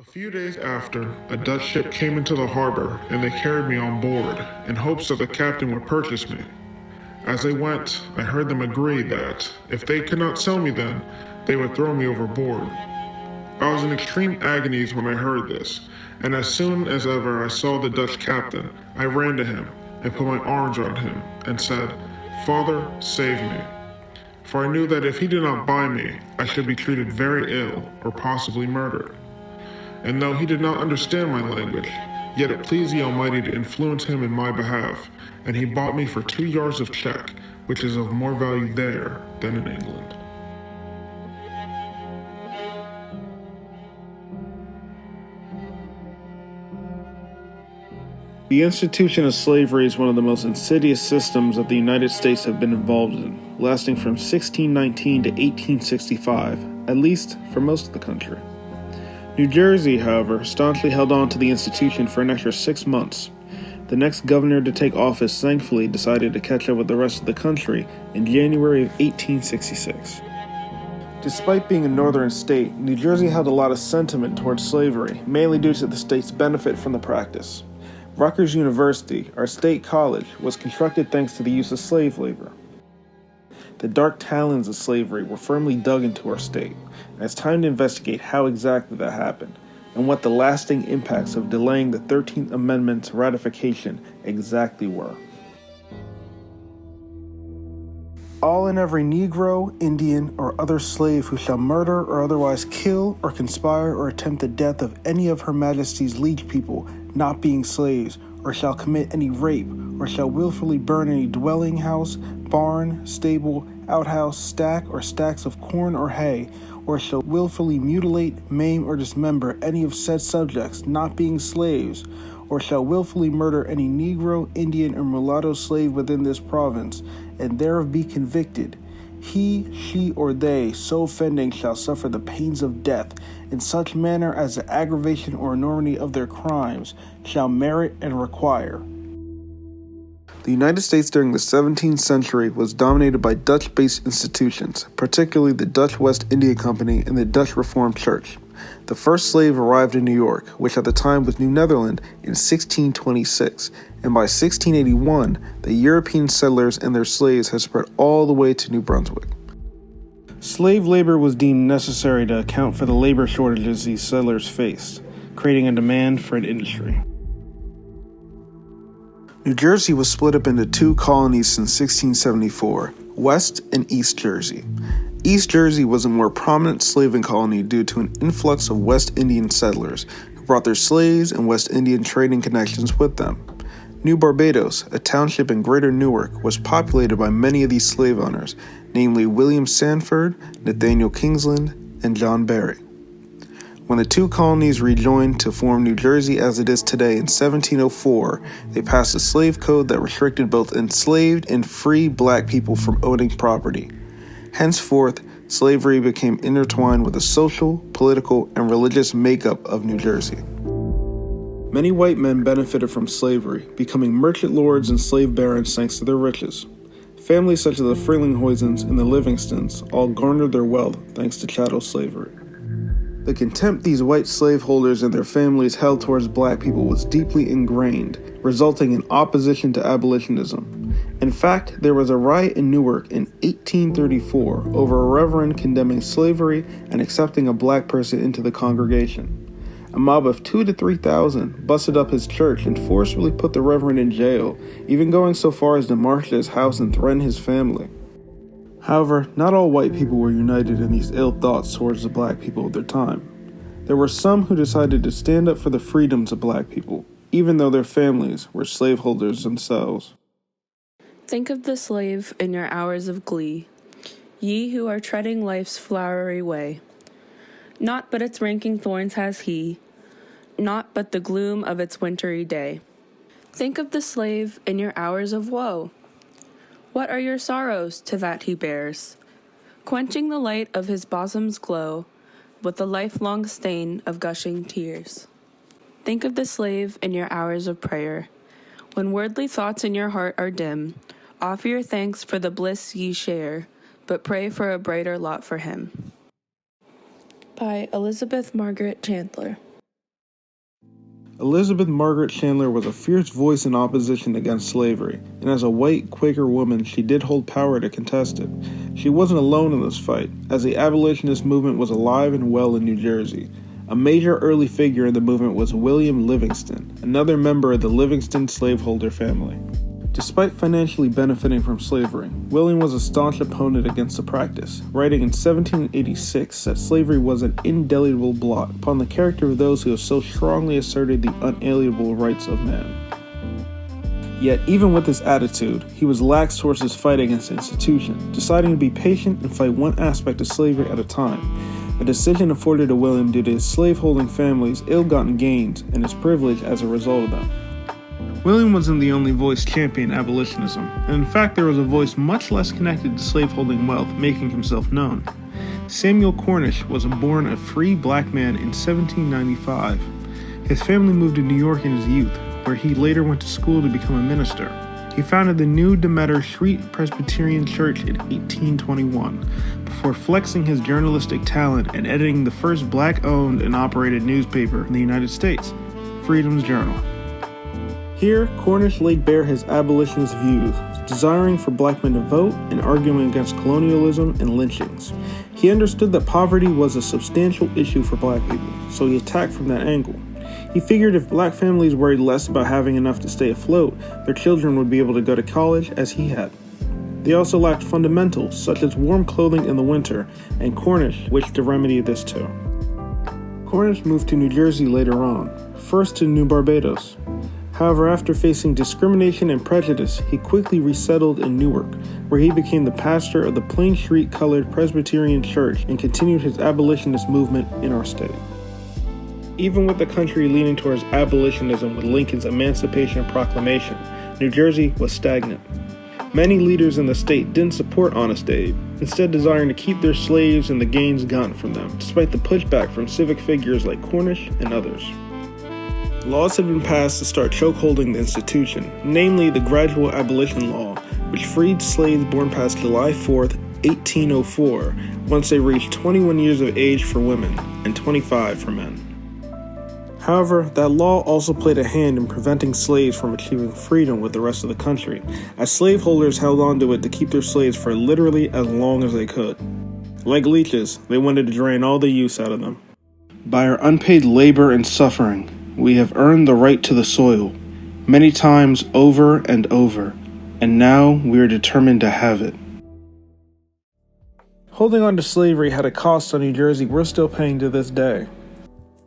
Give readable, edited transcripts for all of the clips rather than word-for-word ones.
A few days after, a Dutch ship came into the harbor, and they carried me on board, in hopes that the captain would purchase me. As they went, I heard them agree that, if they could not sell me then, they would throw me overboard. I was in extreme agonies when I heard this, and as soon as ever I saw the Dutch captain, I ran to him, and put my arms around him, and said, "Father, save me." For I knew that if he did not buy me, I should be treated very ill, or possibly murdered. And though he did not understand my language, yet it pleased the Almighty to influence him in my behalf, and he bought me for 2 yards of check, which is of more value there than in England. The institution of slavery is one of the most insidious systems that the United States have been involved in, lasting from 1619 to 1865, at least for most of the country. New Jersey, however, staunchly held on to the institution for an extra 6 months. The next governor to take office thankfully decided to catch up with the rest of the country in January of 1866. Despite being a northern state, New Jersey held a lot of sentiment towards slavery, mainly due to the state's benefit from the practice. Rutgers University, our state college, was constructed thanks to the use of slave labor. The dark talons of slavery were firmly dug into our state, and it's time to investigate how exactly that happened, and what the lasting impacts of delaying the 13th Amendment's ratification exactly were. All and every Negro, Indian, or other slave who shall murder or otherwise kill or conspire or attempt the death of any of Her Majesty's liege people not being slaves, or shall commit any rape, or shall willfully burn any dwelling house, barn, stable, outhouse, stack, or stacks of corn or hay, or shall willfully mutilate, maim, or dismember any of said subjects not being slaves, or shall willfully murder any Negro, Indian, or mulatto slave within this province, and thereof be convicted, he, she, or they so offending shall suffer the pains of death in such manner as the aggravation or enormity of their crimes shall merit and require. The United States during the 17th century was dominated by Dutch-based institutions, particularly the Dutch West India Company and the Dutch Reformed Church. The first slave arrived in New York, which at the time was New Netherland, in 1626, and by 1681, the European settlers and their slaves had spread all the way to New Brunswick. Slave labor was deemed necessary to account for the labor shortages these settlers faced, creating a demand for an industry. New Jersey was split up into 2 colonies since 1674, West and East Jersey. East Jersey was a more prominent slaving colony due to an influx of West Indian settlers who brought their slaves and West Indian trading connections with them. New Barbados, a township in Greater Newark, was populated by many of these slave owners, namely William Sanford, Nathaniel Kingsland, and John Barry. When the 2 colonies rejoined to form New Jersey as it is today in 1704, they passed a slave code that restricted both enslaved and free black people from owning property. Henceforth, slavery became intertwined with the social, political, and religious makeup of New Jersey. Many white men benefited from slavery, becoming merchant lords and slave barons thanks to their riches. Families such as the Frelinghuysens and the Livingstons all garnered their wealth thanks to chattel slavery. The contempt these white slaveholders and their families held towards black people was deeply ingrained, resulting in opposition to abolitionism. In fact, there was a riot in Newark in 1834 over a reverend condemning slavery and accepting a black person into the congregation. A mob of 2,000 to 3,000 busted up his church and forcibly put the reverend in jail, even going so far as to march to his house and threaten his family. However, not all white people were united in these ill thoughts towards the black people of their time. There were some who decided to stand up for the freedoms of black people, even though their families were slaveholders themselves. Think of the slave in your hours of glee, ye who are treading life's flowery way. Naught but its ranking thorns has he, naught but the gloom of its wintry day. Think of the slave in your hours of woe. What are your sorrows to that he bears, quenching the light of his bosom's glow with the lifelong stain of gushing tears? Think of the slave in your hours of prayer. When worldly thoughts in your heart are dim, offer your thanks for the bliss ye share, but pray for a brighter lot for him. By Elizabeth Margaret Chandler. Elizabeth Margaret Chandler was a fierce voice in opposition against slavery, and as a white Quaker woman, she did hold power to contest it. She wasn't alone in this fight, as the abolitionist movement was alive and well in New Jersey. A major early figure in the movement was William Livingston, another member of the Livingston slaveholder family. Despite financially benefiting from slavery, William was a staunch opponent against the practice, writing in 1786 that slavery was an indelible blot upon the character of those who have so strongly asserted the unalienable rights of man. Yet, even with this attitude, he was lax towards his fight against the institution, deciding to be patient and fight one aspect of slavery at a time, a decision afforded to William due to his slaveholding family's ill-gotten gains and his privilege as a result of them. William wasn't the only voice championing abolitionism, and in fact there was a voice much less connected to slaveholding wealth making himself known. Samuel Cornish was born a free black man in 1795. His family moved to New York in his youth, where he later went to school to become a minister. He founded the New Demeter Street Presbyterian Church in 1821, before flexing his journalistic talent and editing the first black-owned and operated newspaper in the United States, Freedom's Journal. Here, Cornish laid bare his abolitionist views, desiring for black men to vote and arguing against colonialism and lynchings. He understood that poverty was a substantial issue for black people, so he attacked from that angle. He figured if black families worried less about having enough to stay afloat, their children would be able to go to college as he had. They also lacked fundamentals, such as warm clothing in the winter, and Cornish wished to remedy this too. Cornish moved to New Jersey later on, first to New Barbados. However, after facing discrimination and prejudice, he quickly resettled in Newark, where he became the pastor of the Plain Street Colored Presbyterian Church and continued his abolitionist movement in our state. Even with the country leaning towards abolitionism with Lincoln's Emancipation Proclamation, New Jersey was stagnant. Many leaders in the state didn't support Honest Abe, instead desiring to keep their slaves and the gains gotten from them, despite the pushback from civic figures like Cornish and others. Laws had been passed to start chokeholding the institution, namely the Gradual Abolition Law, which freed slaves born past July 4, 1804, once they reached 21 years of age for women and 25 for men. However, that law also played a hand in preventing slaves from achieving freedom with the rest of the country, as slaveholders held on to it to keep their slaves for literally as long as they could. Like leeches, they wanted to drain all the use out of them. By our unpaid labor and suffering, we have earned the right to the soil, many times over and over, and now we are determined to have it. Holding on to slavery had a cost on New Jersey we're still paying to this day.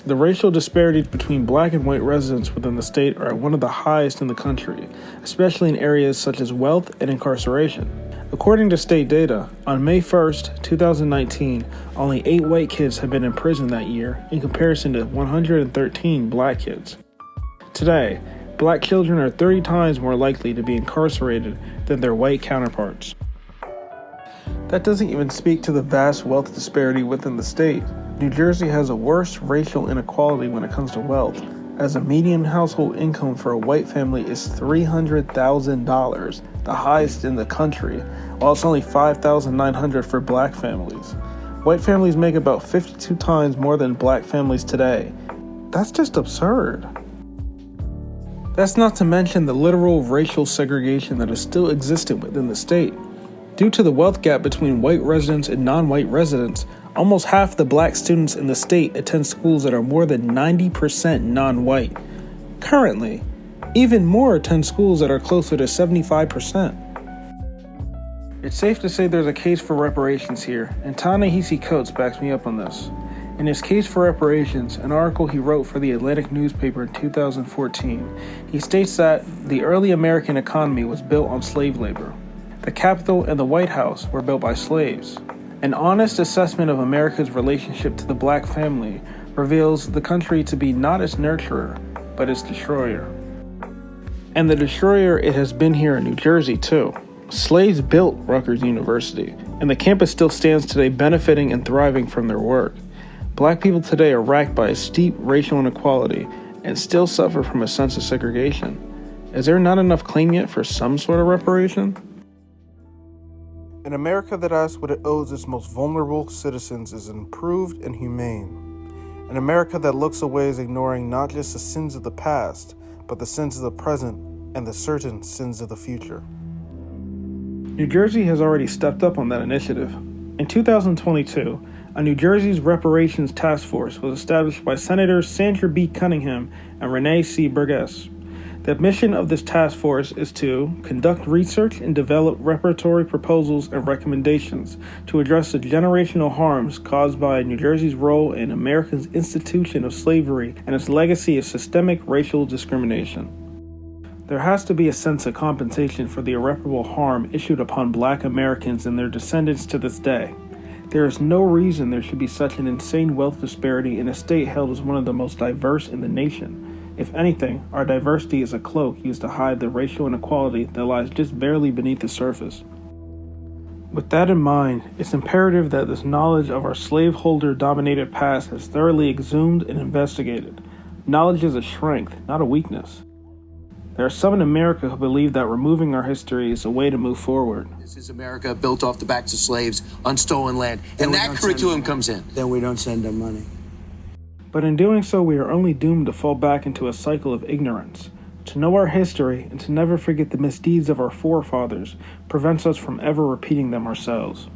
The racial disparities between black and white residents within the state are at one of the highest in the country, especially in areas such as wealth and incarceration. According to state data, on May 1st, 2019, only 8 white kids have been in prison that year in comparison to 113 black kids. Today, black children are 30 times more likely to be incarcerated than their white counterparts. That doesn't even speak to the vast wealth disparity within the state. New Jersey has a worse racial inequality when it comes to wealth, as a median household income for a white family is $300,000, the highest in the country, while it's only $5,900 for black families. White families make about 52 times more than black families today. That's just absurd. That's not to mention the literal racial segregation that is still existent within the state. Due to the wealth gap between white residents and non-white residents, almost half the black students in the state attend schools that are more than 90% non-white. Currently, even more attend schools that are closer to 75%. It's safe to say there's a case for reparations here, and Ta-Nehisi Coates backs me up on this. In his case for reparations, an article he wrote for the Atlantic newspaper in 2014, he states that the early American economy was built on slave labor. The Capitol and the White House were built by slaves. An honest assessment of America's relationship to the black family reveals the country to be not its nurturer, but its destroyer. And the destroyer it has been here in New Jersey too. Slaves built Rutgers University, and the campus still stands today benefiting and thriving from their work. Black people today are racked by a steep racial inequality and still suffer from a sense of segregation. Is there not enough claim yet for some sort of reparation? An America that asks what it owes its most vulnerable citizens is improved and humane. An America that looks away is ignoring not just the sins of the past, but the sins of the present and the certain sins of the future. New Jersey has already stepped up on that initiative. In 2022, a New Jersey's Reparations Task Force was established by Senators Sandra B. Cunningham and Renee C. Burgess. The mission of this task force is to conduct research and develop reparatory proposals and recommendations to address the generational harms caused by New Jersey's role in America's institution of slavery and its legacy of systemic racial discrimination. There has to be a sense of compensation for the irreparable harm issued upon Black Americans and their descendants to this day. There is no reason there should be such an insane wealth disparity in a state held as one of the most diverse in the nation. If anything, our diversity is a cloak used to hide the racial inequality that lies just barely beneath the surface. With that in mind, it's imperative that this knowledge of our slaveholder-dominated past is thoroughly exhumed and investigated. Knowledge is a strength, not a weakness. There are some in America who believe that removing our history is a way to move forward. This is America built off the backs of slaves on stolen land, and that curriculum comes in. Then we don't send them money. But in doing so, we are only doomed to fall back into a cycle of ignorance. To know our history and to never forget the misdeeds of our forefathers prevents us from ever repeating them ourselves.